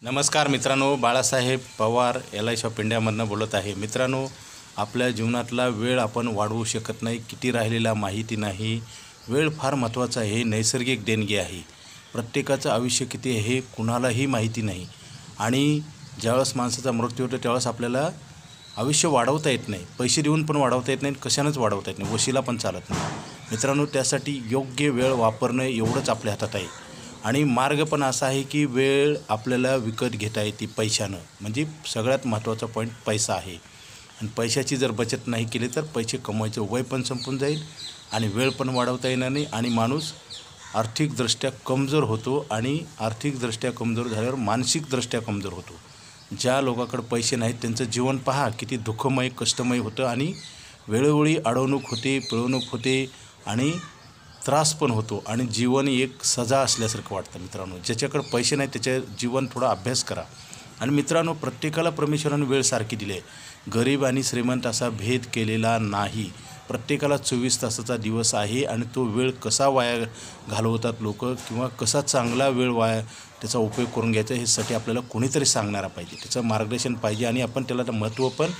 नमस्कार मित्रांनो, Balasaheb Pawar LIC of इंडियामधनं बोलत आहे। मित्रांनो, आपल्या जीवनातला वेळ आपण वाढवू शकत नाही, किती राहिलेला माहिती नाही। वेळ फार महत्त्वाचा आहे, नैसर्गिक देणगी आहे। प्रत्येकाचं आयुष्य किती आहे हे कुणालाही माहिती नाही आणि ज्यावेळेस माणसाचा मृत्यू होतो त्यावेळेस आपल्याला आयुष्य वाढवता येत नाही, पैसे देऊन पण वाढवता येत नाही, कशानंच वाढवता येत नाही, वशिला पण चालत नाही। मित्रांनो, त्यासाठी योग्य वेळ वापरणं एवढंच आपल्या हातात आहे आणि मार्ग पण असा आहे की वेळ आपल्याला विकत घेता येते पैशानं। म्हणजे सगळ्यात महत्त्वाचा पॉईंट पैसा आहे आणि पैशाची जर बचत नाही केली तर पैसे कमवायचं वय पण संपून जाईल आणि वेळ पण वाढवता येणार नाही आणि माणूस आर्थिकदृष्ट्या कमजोर होतो आणि आर्थिकदृष्ट्या कमजोर झाल्यावर मानसिकदृष्ट्या कमजोर होतो। ज्या लोकांकडे पैसे नाहीत त्यांचं जीवन पहा किती दुःखमय कष्टमय होतं आणि वेळोवेळी अडवणूक होते, पिळवणूक होते आणि त्रास पण होतो आणि जीवन एक सजा असल्यासारखं वाटतं। मित्रांनो, ज्याच्याकडे पैसे नाही त्याच्या जीवन थोडा अभ्यास करा। आणि मित्रांनो, प्रत्येकाला परमेश्वराने वेळ सारखी दिली आहे, गरीब आणि श्रीमंत असा भेद केलेला नाही। प्रत्येकाला 24 तासाचा दिवस आहे आणि तो वेळ कसा वाया घालवतात लोक किंवा कसा चांगला वेळ वाया त्याचा उपयोग करून घ्यायचा ह्यासाठी आपल्याला कोणीतरी सांगणारा पाहिजे, त्याचं मार्गदर्शन पाहिजे आणि आपण त्याला महत्त्व पण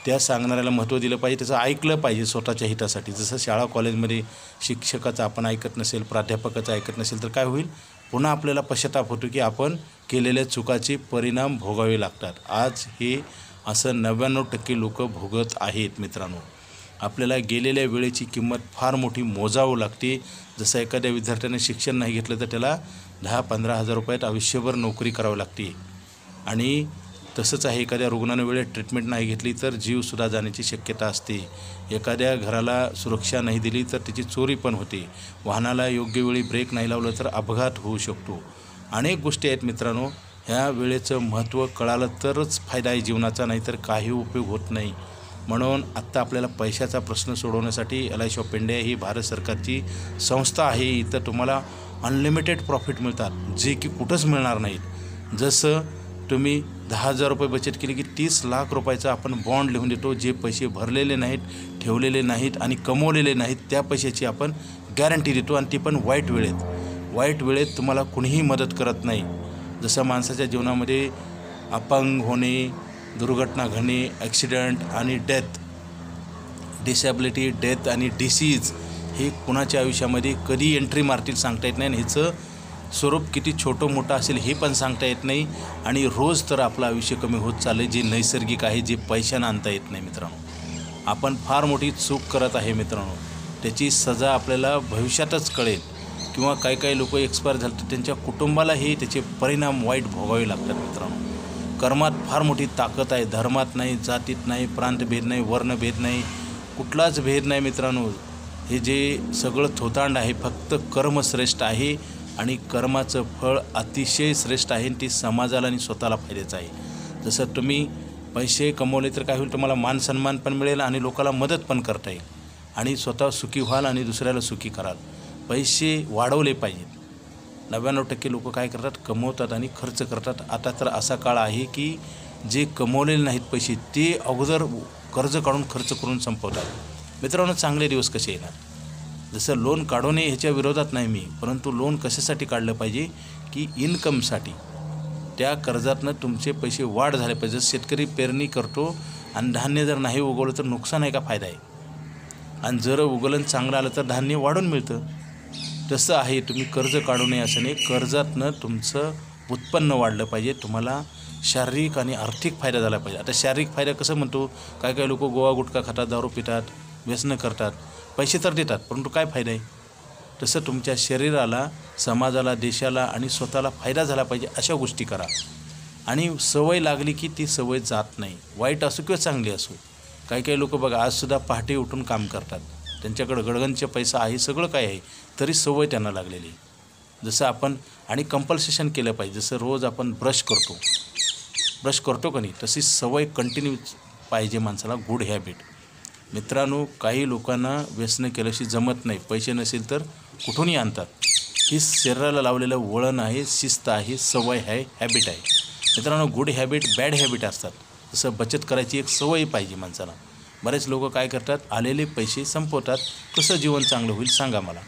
त्या सांगणाऱ्याला महत्त्व दिलं पाहिजे, त्याचं ऐकलं पाहिजे स्वतःच्या हितासाठी। जसं शाळा कॉलेजमध्ये शिक्षकाचं आपण ऐकत नसेल, प्राध्यापकाचं ऐकत नसेल तर काय होईल, पुन्हा आपल्याला पश्चाताप होतो की आपण केलेल्या चुकाचे परिणाम भोगावे लागतात। आज हे असं 99% लोक भोगत आहेत। मित्रांनो, आपल्याला गेलेल्या वेळेची किंमत फार मोठी मोजावं लागते। जसं एखाद्या विद्यार्थ्याने शिक्षण नाही घेतलं तर त्याला 10-15 हजार रुपयात आयुष्यभर नोकरी करावी लागते आणि तसंच आहे, एखाद्या रुग्णाने वेळेत ट्रीटमेंट नाही घेतली तर जीवसुद्धा जाण्याची शक्यता असते। एखाद्या घराला सुरक्षा नाही दिली तर त्याची चोरी पण होते। वाहनाला योग्य वेळी ब्रेक नाही लावलं तर अपघात होऊ शकतो। अनेक गोष्टी आहेत मित्रांनो, ह्या वेळेचं महत्त्व कळालं तरच फायदा आहे जीवनाचा, नाहीतर काही उपयोग होत नाही। म्हणून आत्ता आपल्याला पैशाचा प्रश्न सोडवण्यासाठी LIC ऑफ इंडिया ही भारत सरकारची संस्था आहे। इथं तुम्हाला अनलिमिटेड प्रॉफिट मिळतात जे की कुठंच मिळणार नाहीत। जसं तुम्ही 10,000 रुपये बचत केली की 30 लाख रुपयाचा आपण बॉन्ड लिहून देतो। जे पैसे भरलेले नाहीत, ठेवलेले नाहीत आणि कमवलेले नाहीत त्या पैशाची आपण गॅरंटी देतो आणि ती पण वाईट वेळेत। वाईट वेळेत तुम्हाला कुणीही मदत करत नाही। जसं माणसाच्या जीवनामध्ये अपंग होणे, दुर्घटना घडणे, ॲक्सिडेंट आणि डेथ, डिसॅबिलिटी, डेथ आणि डिसीज हे कुणाच्या आयुष्यामध्ये कधी एंट्री मारतील सांगता येत नाही आणि ह्याचं स्वरूप किती छोटं मोठं असेल हे पण सांगता येत नाही आणि रोज तर आपलं आयुष्य कमी होत चाललं जे नैसर्गिक आहे, जे पैशानं आणता येत नाही। मित्रांनो, आपण फार मोठी चूक करत आहे मित्रांनो, त्याची सजा आपल्याला भविष्यातच कळेल किंवा काही लोक एक्सपायर झाले तर त्यांच्या कुटुंबालाही त्याचे परिणाम वाईट भोगावे लागतात। मित्रांनो, कर्मात फार मोठी ताकद आहे, धर्मात नाही, जातीत नाही, प्रांतभेद नाही, वर्णभेद नाही, कुठलाच भेद नाही। मित्रांनो, हे जे सगळं थोतांड आहे फक्त कर्म श्रेष्ठ आहे आणि कर्माचं फळ अतिशय श्रेष्ठ आहे आणि ती समाजाला आणि स्वतःला फायद्याचं आहे। जसं तुम्ही पैसे कमवले तर काय होईल, तुम्हाला मान सन्मान पण मिळेल आणि लोकांना मदत पण करता येईल आणि स्वतः सुखी व्हाल आणि दुसऱ्याला सुखी कराल। पैसे वाढवले पाहिजेत। 99% लोक काय करतात, कमवतात आणि खर्च करतात। आता तर असा काळ आहे की जे कमवलेले नाहीत पैसे ते अगोदर कर्ज काढून खर्च करून संपवतात। मित्रांनो, चांगले दिवस कसे येणार? जसं लोन काढू नये ह्याच्या विरोधात नाही मी, परंतु लोन कशासाठी काढलं पाहिजे की इन्कमसाठी, त्या कर्जातनं तुमचे पैसे वाढ झाले पाहिजे। शेतकरी पेरणी करतो आणि धान्य जर नाही उगवलं तर नुकसान आहे का फायदा आहे? आणि जर उगवलं चांगलं आलं तर धान्य वाढून मिळतं। तसं आहे, तुम्ही कर्ज काढू नये असं नाही, कर्जातनं तुमचं उत्पन्न वाढलं पाहिजे, तुम्हाला शारीरिक आणि आर्थिक फायदा झाला पाहिजे। आता शारीरिक फायदा कसं म्हणतो, काही लोक गोवा गुटखा खातात, दारू पितात, व्यसनं करतात, पैसे तर देतात परंतु काय फायदा आहे? तसं तुमच्या शरीराला, समाजाला, देशाला आणि स्वतःला फायदा झाला पाहिजे अशा गोष्टी करा आणि सवय लागली की ती सवय जात नाही, वाईट असो किंवा चांगली असो। काही लोक बघा आजसुद्धा पहाटे उठून काम करतात, त्यांच्याकडे गडगंच पैसा आहे, सगळं काय आहे, तरी सवय त्यांना लागलेली आहे। जसं आपण आणि कंपल्सेशन केलं पाहिजे, जसं रोज आपण ब्रश करतो का नाही, तशी सवय कंटिन्यू पाहिजे माणसाला, गुड हॅबिट। मित्रांनो, काही लोकांना व्यसन केल्याशी जमत नाही, पैसे नसेल तर कुठूनही आणतात। ही शरीराला लावलेलं वळण आहे, शिस्त आहे, सवय आहे, हॅबिट आहे। मित्रांनो, गुड हॅबिट, बॅड हॅबिट असतात। जसं बचत करायची एक सवय पाहिजे माणसाला। बरेच लोक काय करतात, आलेले पैसे संपवतात। कसं जीवन चांगलं होईल सांगा मला?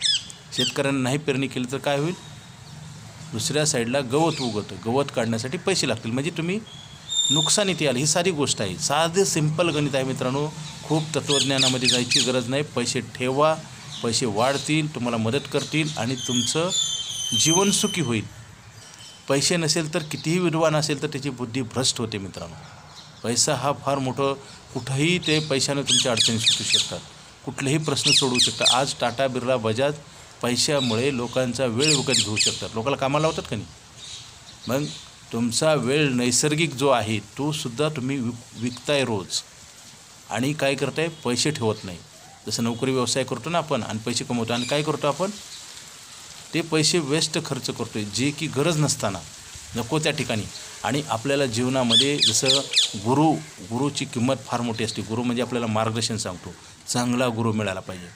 शेतकऱ्यांना नाही पेरणी केली तर काय होईल? दुसऱ्या साईडला गवत उगवतं, गवत काढण्यासाठी पैसे लागतील, म्हणजे तुम्ही नुकसानीत याल. ही सारी गोष्ट आहे. साधे सिंपल गणित आहे मित्रांनो. खूप तत्त्वज्ञानामध्ये जायची गरज नाही. पैसे ठेवा, पैसे वाढतील, तुम्हाला मदत करतील आणि तुमचं जीवन सुखी होईल. पैसे नसेल तर कितीही विद्वान असेल तर त्याची बुद्धी भ्रष्ट होते मित्रांनो. पैसा हा फार मोठं, कुठंही ते पैशानं तुमच्या अडचणी सुटू शकतात, कुठलेही प्रश्न सोडवू शकतात. आज टाटा, बिर्ला, बजाज पैशामुळे लोकांचा वेळ विकत घेऊ शकतात, लोकांना कामाला लावतात का नाही. मग तुमचा वेळ नैसर्गिक जो आहे तो सुद्धा तुम्ही विकताय रोज आणि काय करताय, पैसे ठेवत नाही. जसं नोकरी व्यवसाय करतो ना आपण आणि पैसे कमवतो, आणि काय करतो आपण, ते पैसे वेस्ट खर्च करतो आहे, जे की गरज नसताना, नको त्या ठिकाणी. आणि आपल्याला जीवनामध्ये जसं गुरुची किंमत फार मोठी असते. गुरु म्हणजे आपल्याला मार्गदर्शन सांगतो. चांगला गुरु मिळाला पाहिजे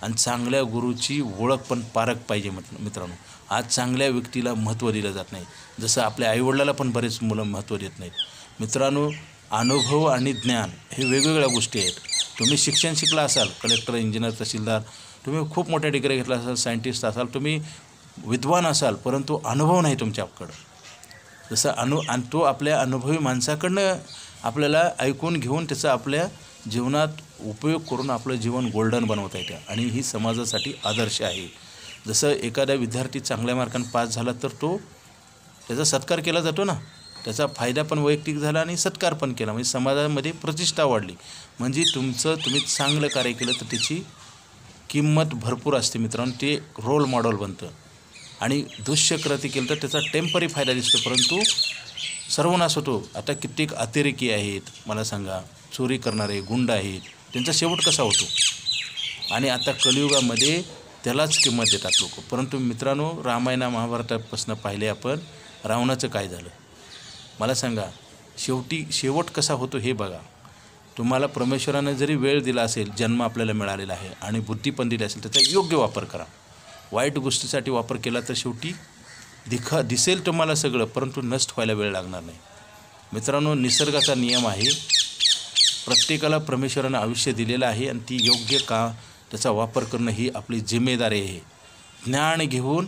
आणि चांगल्या गुरुची ओळख पण पारख पाहिजे मित्रांनो. आज चांगल्या व्यक्तीला महत्त्व दिलं जात नाही, जसं आपल्या आईवडिलाला पण बरेच मुलं महत्त्व देत नाहीत. मित्रांनो, अनुभव आणि ज्ञान हे वेगवेगळ्या गोष्टी आहेत. तुम्ही शिक्षण शिकला असाल, कलेक्टर, इंजिनियर, तहसीलदार, तुम्ही खूप मोठ्या डिग्री घेतला असाल, सायंटिस्ट असाल, तुम्ही विद्वान असाल, परंतु अनुभव नाही तुमच्याकडं. जसं आणि तो आपल्या अनुभवी माणसाकडनं आपल्याला ऐकून घेऊन त्याचा आपल्या जीवनात उपयोग करून आपलं जीवन गोल्डन बनवता येतं आणि ही समाजासाठी आदर्श आहे. जसं एखादा विद्यार्थी चांगल्या मार्काने पास झाला तर त्याचा सत्कार केला जातो ना, त्याचा फायदा पण वैयक्तिक झाला आणि सत्कार पण केला, म्हणजे समाजामध्ये प्रतिष्ठा वाढली. म्हणजे तुम्ही चांगलं कार्य केलं तर त्याची किंमत भरपूर असते मित्रांनो, ते रोल मॉडेल बनतं. आणि दुष्कृत्य केलं तर त्याचा टेम्पररी फायदा दिसतो, परंतु सर्वनाश होतो. आता कित्येक अतिरेकी आहेत, मला सांगा, चोरी करणारे गुंड आहेत, त्यांचा शेवट कसा होतो. आणि आता कलियुगामध्ये त्यालाच किंमत देतात लोक. परंतु मित्रांनो, रामायण महाभारतापासून पाहिले आपण, रावणाचं काय झालं मला सांगा. शेवट कसा होतो हे बघा. तुम्हाला परमेश्वरानं जरी वेळ दिला असेल, जन्म आपल्याला मिळालेला आहे आणि बुद्धी पण दिली असेल, त्याचा योग्य वापर करा. वाईट गोष्टीसाठी वापर केला तर शेवटी दिसेल तुम्हाला सगळं, परंतु नष्ट व्हायला वेळ लागणार नाही. मित्रांनो, निसर्गाचा नियम आहे, प्रत्येकाला परमेश्वरानं आयुष्य दिलेलं आहे आणि ती योग्य त्याचा वापर करणं ही आपली जिम्मेदारी आहे. ज्ञान घेऊन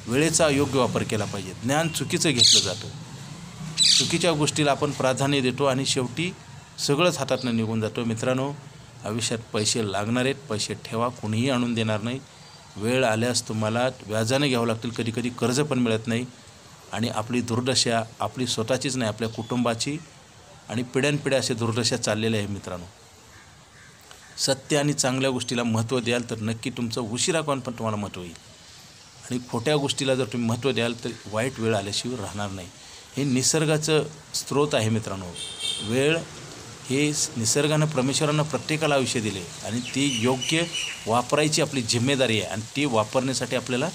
वेळेचा योग्य वापर केला पाहिजे. ज्ञान चुकीचं घेतलं जातं, चुकीच्या गोष्टीला आपण प्राधान्य देतो आणि शेवटी सगळंच हातातनं निघून जातो. मित्रांनो, आयुष्यात पैसे लागणार आहेत, पैसे ठेवा, कोणीही आणून देणार नाही. वेळ आल्यास तुम्हाला व्याजाने घ्यावं लागतील, कधीकधी कर्ज पण मिळत नाही. आणि आपली दुर्दशा आपली स्वतःचीच नाही, आपल्या कुटुंबाची आणि पिढ्यानपिढ्या असे दुर्दशा चाललेल्या आहे. मित्रांनो, सत्य आणि चांगल्या गोष्टीला महत्त्व द्याल तर नक्की तुमचं उशिरा पण तुम्हाला महत्त्व येईल. आणि खोट्या गोष्टीला जर तुम्ही महत्त्व द्याल तर वाईट वेळ आल्याशिवाय राहणार नाही. हे निसर्गाचं स्रोत आहे मित्रांनो. वेळ हे निसर्गानं, परमेश्वरानं प्रत्येकाला आयुष्य दिले आणि ती योग्य वापरायची आपली जिम्मेदारी आहे. आणि ती वापरण्यासाठी आपल्याला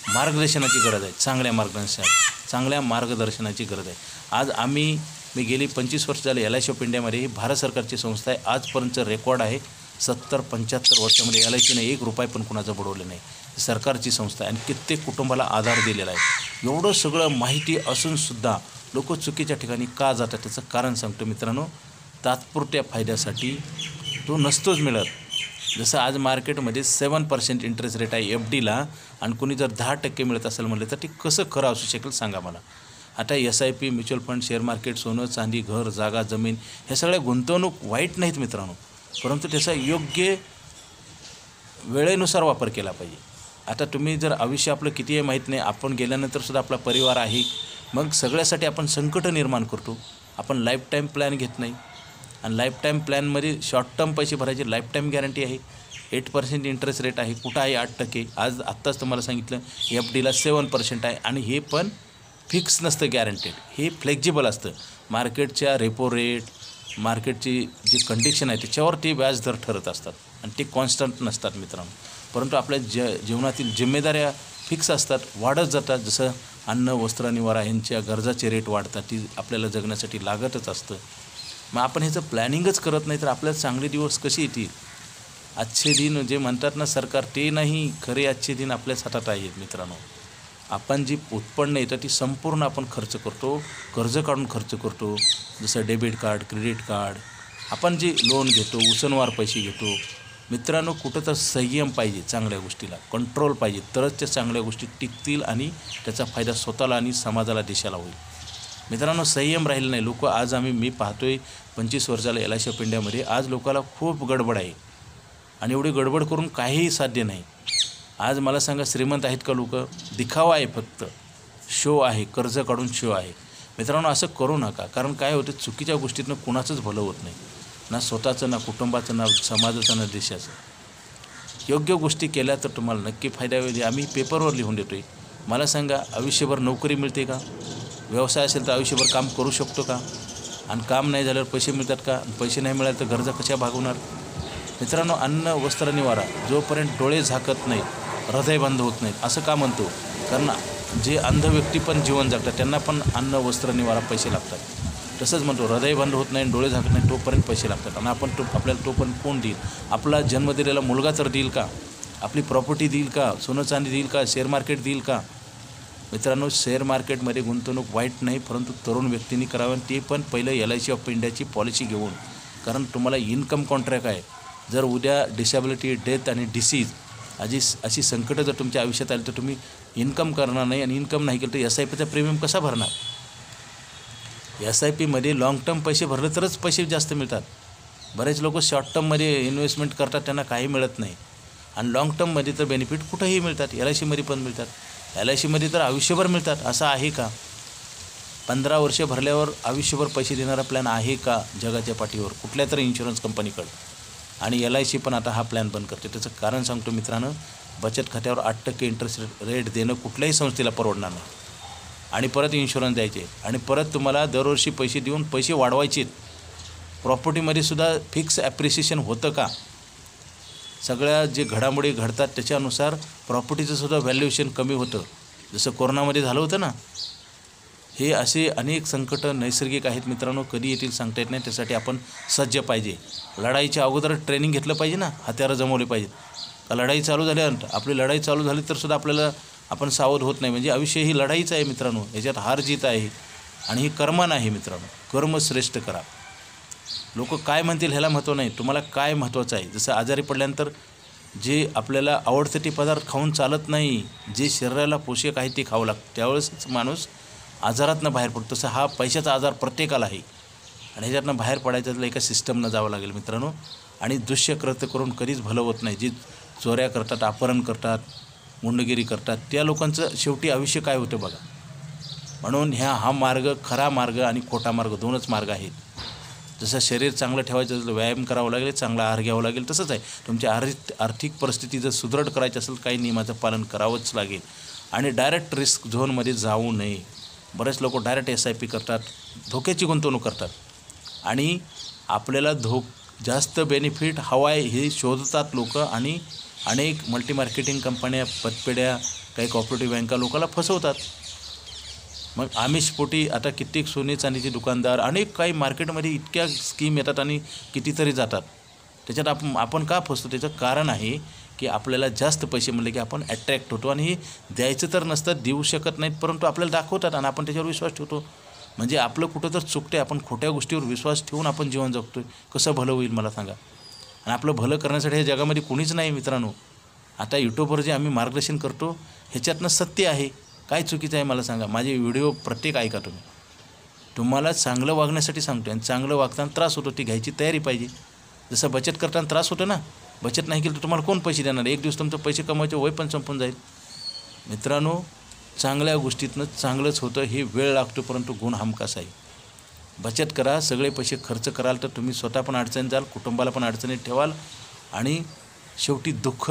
मार्गदर्शनाची गरज आहे, चांगल्या मार्गदर्शनाची गरज आहे. आज मी गेली 25 वर्ष झाले LIC ऑफ इंडियामध्ये, ही भारत सरकारची संस्था आहे. आजपर्यंतचं रेकॉर्ड आहे 70-75 वर्षामध्ये LICने 1 रुपया पण कुणाचा बुडवलं नाही. सरकारची संस्था आहे आणि कित्येक कुटुंबाला आधार दिलेला आहे. एवढं सगळं माहिती असूनसुद्धा लोक चुकीच्या ठिकाणी का जातात, त्याचं कारण सांगतो मित्रांनो. तात्पुरत्या फायद्यासाठी तो नसतोच मिळत. जसं आज मार्केटमध्ये 7% इंटरेस्ट रेट आहे FDला आणि कोणी जर 10% मिळत असेल म्हटलं तर ते कसं खरं असू शकेल सांगा मला. आता SIP, mutual fund, share market, सोनं, चांदी, घर, जागा, जमीन, ह्या सगळ्या गुंतवणूक वाईट नाहीत मित्रांनो, परंतु त्याचा योग्य वेळेनुसार वापर केला पाहिजे. आता तुम्ही जर आयुष्य आपलं किती आहे माहीत नाही, आपण गेल्यानंतरसुद्धा आपला परिवार आहे, मग सगळ्यासाठी आपण संकट निर्माण करतो. आपण लाईफ टाईम प्लॅन घेत नाही आणि लाईफ टाईम प्लॅनमध्ये शॉर्ट टर्म पैसे भरायचे, लाईफ टाईम गॅरंटी आहे, 8% इंटरेस्ट रेट आहे. कुठं आहे 8%? आत्ताच तुम्हाला सांगितलं FDला 7% आहे आणि हे पण फिक्स नसतं, गॅरंटेड. हे फ्लेक्झिबल असतं. मार्केटच्या रेपो रेट, मार्केटची जी कंडिशन आहे त्याच्यावर ते व्याजदर ठरत असतात आणि ते कॉन्स्टंट नसतात मित्रांनो. परंतु आपल्या जीवनातील जिम्मेदाऱ्या फिक्स असतात, वाढत जातात. जसं अन्न, वस्त्र, निवारा यांच्या गरजाचे रेट वाढतात, ती आपल्याला जगण्यासाठी लागतच असतं. मग आपण ह्याचं प्लॅनिंगच करत नाही तर आपल्याला चांगले दिवस कसे येतील. आजचे दिन जे म्हणतात ना सरकार, ते नाही खरे आजचे दिन आपल्याच हातात आहेत मित्रांनो. आपण जी उत्पन्न येतं ती संपूर्ण आपण खर्च करतो, कर्ज काढून खर्च करतो. जसं डेबिट कार्ड, क्रेडिट कार्ड, आपण जे लोन घेतो, उसनवार पैसे घेतो, मित्रांनो, कुठं तर संयम पाहिजे, चांगल्या गोष्टीला कंट्रोल पाहिजे, तरच त्या चांगल्या गोष्टी टिकतील आणि त्याचा फायदा स्वतःला आणि समाजाला, देशाला होईल. मित्रांनो, संयम राहिला नाही. लोक आज मी पाहतोय 25 वर्षाला LIC ऑफ इंडियामध्ये आज लोकाला खूप गडबड आहे आणि एवढी गडबड करून काहीही साध्य नाही. आज मला सांगा, श्रीमंत आहेत का लोक? दिखावा आहे, फक्त शो आहे, कर्ज काढून शो आहे. मित्रांनो, असं करू नका. कारण काय होतं, चुकीच्या गोष्टीतनं कुणाचंच भलं होत नाही, ना स्वतःचं, ना कुटुंबाचं, ना समाजाचं, ना देशाचं. योग्य गोष्टी केल्या तर तुम्हाला नक्की फायदा होईल. आम्ही पेपरवर लिहून देतोय. मला सांगा, आयुष्यभर नोकरी मिळते का? व्यवसाय असेल तर आयुष्यभर काम करू शकतो का? आणि काम नाही झाल्यावर पैसे मिळतात का? पैसे नाही मिळाले तर गरजा कशा भागवणार? मित्रांनो, अन्न, वस्त्र, निवारा जोपर्यंत डोळे झाकत नाही, हृदय बंद होत नाहीत. असं का म्हणतो? कारण जे अंध व्यक्ती पण जीवन जगतात, त्यांना पण अन्न, वस्त्र, निवारा, पैसे लागतात. तसंच म्हणतो, हृदय बंद होत नाही, डोळे झाकत नाही, तोपर्यंत पैसे लागतात. आणि आपल्याला तोपर्यंत कोण देईल? आपला जन्म दिलेला मुलगा तर देईल का? आपली प्रॉपर्टी देईल का? सोनं चांदी देईल का? शेअर मार्केट देईल का? मित्रांनो, शेअर मार्केटमध्ये गुंतवणूक वाईट नाही, परंतु तरुण व्यक्तींनी करावं. ते पण पहिलं LIC ऑफ इंडियाची पॉलिसी घेऊन. कारण तुम्हाला इन्कम कॉन्ट्रॅक्ट आहे. जर उद्या डिसॅबिलिटी, डेथ आणि डिसीज अशी संकटं जर तुमच्या आयुष्यात आली तर तुम्ही इन्कम करणार नाही. आणि इन्कम नाही केलं तर SIPचा प्रीमियम कसा भरणार? SIPमध्ये लॉंग टर्म पैसे भरले तरच पैसे जास्त मिळतात. बरेच लोक शॉर्ट टर्ममध्ये इन्व्हेस्टमेंट करतात, त्यांना काही मिळत नाही. आणि लाँग टर्ममध्ये तर बेनिफिट कुठेही मिळतात. LICमध्ये पण मिळतात. LICमध्ये तर आयुष्यभर मिळतात. असं आहे का? 15 वर्षे भरल्यावर आयुष्यभर पैसे देणारा प्लॅन आहे का जगाच्या पाठीवर कुठल्या तरी इन्शुरन्स कंपनीकडं? आणि LIC पण आता हा प्लॅन बंद करते. त्याचं कारण सांगतो मित्रांनो, बचत खात्यावर 8% इंटरेस्ट रेट देणं कुठल्याही संस्थेला परवडणार नाही. आणि परत इन्शुरन्स द्यायचे आणि परत तुम्हाला दरवर्षी पैसे देऊन पैसे वाढवायचे. प्रॉपर्टीमध्ये सुद्धा फिक्स ॲप्रिसिएशन होतं का? सगळ्या जे घडामोडी घडतात त्याच्यानुसार प्रॉपर्टीचं सुद्धा व्हॅल्युएशन कमी होतं, जसं कोरोनामध्ये झालं होतं ना. हे असे अनेक संकटं नैसर्गिक आहेत मित्रांनो, कधी येतील सांगता येत नाही. त्यासाठी आपण सज्ज पाहिजे. लढाईच्या अगोदर ट्रेनिंग घेतलं पाहिजे ना, हत्यारं जमवले पाहिजेत. का लढाई चालू झाल्यानंतर आपली लढाई चालू झाली तर सुद्धा आपल्याला आपण सावध होत नाही. म्हणजे आयुष्य ही लढाईच आहे मित्रांनो, याच्यात हार जीत आहे. आणि ही कर्म नाही मित्रांनो, कर्म श्रेष्ठ करा. लोक काय म्हणतील ह्याला महत्त्व नाही, तुम्हाला काय महत्त्वाचं आहे. जसं आजारी पडल्यानंतर जे आपल्याला आवडतं ते पदार्थ खाऊन चालत नाही, जे शरीराला पोषक आहे ते खावं लागतं, त्यावेळेस माणूस आजारातनं बाहेर पडतो. तसं हा पैशाचा आजार प्रत्येकाला आहे आणि ह्याच्यातनं बाहेर पडायचं तर एका सिस्टमनं जावं लागेल मित्रांनो. आणि दुष्यकृत्य करून कधीच भलं होत नाही. जी चोऱ्या करतात, अपहरण करतात, गुंडगिरी करतात, त्या लोकांचं शेवटी आयुष्य काय होतं बघा. म्हणून हा मार्ग, खरा मार्ग आणि खोटा मार्ग, दोनच मार्ग आहेत. जसं शरीर चांगलं ठेवायचं असेल व्यायाम करावं लागेल, चांगला आहार घ्यावं लागेल, तसंच आहे तुमची आर्थिक परिस्थिती जर सुदृढ करायची असेल काही नियमाचं पालन करावंच लागेल. आणि डायरेक्ट रिस्क झोनमध्ये जाऊ नये. बरेच लोक डायरेक्ट SIP करतात, धोक्याची गुंतवणूक करतात आणि आपल्याला जास्त बेनिफिट हवा आहे हे शोधतात लोक. आणि अनेक मल्टी मार्केटिंग कंपन्या, पतपेढ्या, काही कॉपरेटिव्ह बँका लोकांना फसवतात. मग आमिषपोटी आता कित्येक सोने चांदीचे दुकानदार, अनेक काही मार्केटमध्ये इतक्या स्कीम येतात आणि कितीतरी जातात. त्याच्यात आपण का फसतो? त्याचं कारण आहे की आपल्याला जास्त पैसे म्हणले की आपण ॲट्रॅक्ट होतो आणि हे द्यायचं तर नसतं, देऊ शकत नाहीत, परंतु आपल्याला दाखवतात आणि आपण त्याच्यावर विश्वास ठेवतो. म्हणजे आपलं कुठं तर चुकते. आपण खोट्या गोष्टीवर विश्वास ठेवून आपण जीवन जगतो आहे. कसं भलं होईल मला सांगा? आणि आपलं भलं करण्यासाठी ह्या जगामध्ये कोणीच नाही मित्रांनो. आता यूट्यूबवर जे आम्ही मार्गदर्शन करतो ह्याच्यातनं सत्य आहे. काय चुकीचं आहे मला सांगा? माझे व्हिडिओ प्रत्येक ऐका तुम्ही. तुम्हाला चांगलं वागण्यासाठी सांगतो आणि चांगलं वागताना त्रास होतो, ती घ्यायची तयारी पाहिजे. जसं बचत करताना त्रास होतो ना, बचत नाही केली तर तुम्हाला कोण पैसे देणार? एक दिवस तुमचं पैसे कमवायचे वय पण संपून जाईल. मित्रांनो, चांगल्या गोष्टीतनं चांगलंच होतं. हे वेळ लागतो परंतु गुण हमखास आहे. बचत करा, सगळे पैसे खर्च कराल तर तुम्ही स्वतः पण अडचणीत जाल, कुटुंबाला पण अडचणीत ठेवाल आणि शेवटी दुःख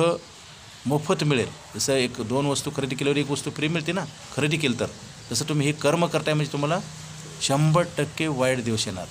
मोफत मिळेल. जसं 2 वस्तू खरेदी केल्यावर 1 वस्तू फ्री मिळते ना, खरेदी केली तर. तसं तुम्ही हे कर्म करताय म्हणजे तुम्हाला 100% वाईट दिवस येणार.